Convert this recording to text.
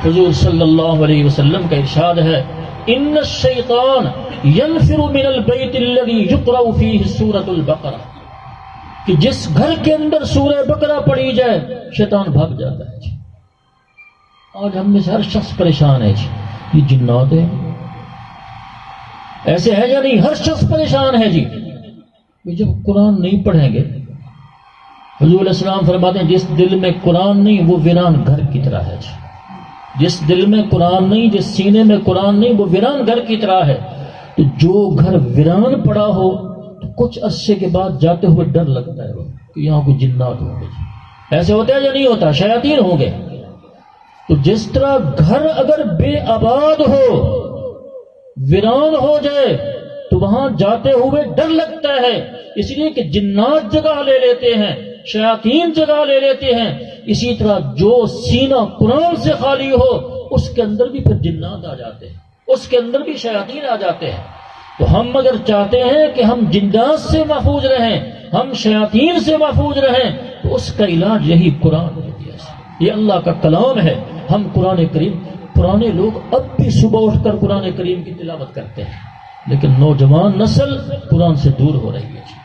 حضور صلی اللہ علیہ وسلم کا ارشاد ہے ان الشیطان ينفر من البیت الذی یقرأ فیہ سورۃ البقرہ، کہ جس گھر کے اندر سورہ بقرہ پڑھی جائے شیطان بھاگ جاتا ہے جی۔ آج ہم میں سے ہر شخص پریشان ہے جی، یہ جنات ہیں، ایسے ہے یا نہیں؟ ہر شخص پریشان ہے جی۔ جب قرآن نہیں پڑھیں گے، حضور علیہ السلام فرماتے ہیں جس دل میں قرآن نہیں وہ ویران گھر کی طرح ہے جی۔ جس دل میں قرآن نہیں، جس سینے میں قرآن نہیں، وہ ویران گھر کی طرح ہے۔ تو جو گھر ویران پڑا ہو تو کچھ عرصے کے بعد جاتے ہوئے ڈر لگتا ہے کہ یہاں کوئی جنات ہوں گے جی۔ ایسے ہوتا ہے یا نہیں ہوتا؟ شیاطین ہوں گے۔ تو جس طرح گھر اگر بے آباد ہو، ویران ہو جائے تو وہاں جاتے ہوئے ڈر لگتا ہے، اس لیے کہ جنات جگہ لے لیتے ہیں، شیاطین جگہ لے لیتے ہیں۔ اسی طرح جو سینہ قرآن سے خالی ہو اس کے اندر بھی پھر جنات آ جاتے ہیں، اس کے اندر بھی شیاطین آ جاتے ہیں۔ تو ہم اگر چاہتے ہیں کہ ہم جنات سے محفوظ رہیں، ہم شیاطین سے محفوظ رہیں، تو اس کا علاج یہی قرآن ہے، یہ اللہ کا کلام ہے۔ ہم قرآن کریم، پرانے لوگ اب بھی صبح اٹھ کر قرآن کریم کی تلاوت کرتے ہیں، لیکن نوجوان نسل قرآن سے دور ہو رہی ہے۔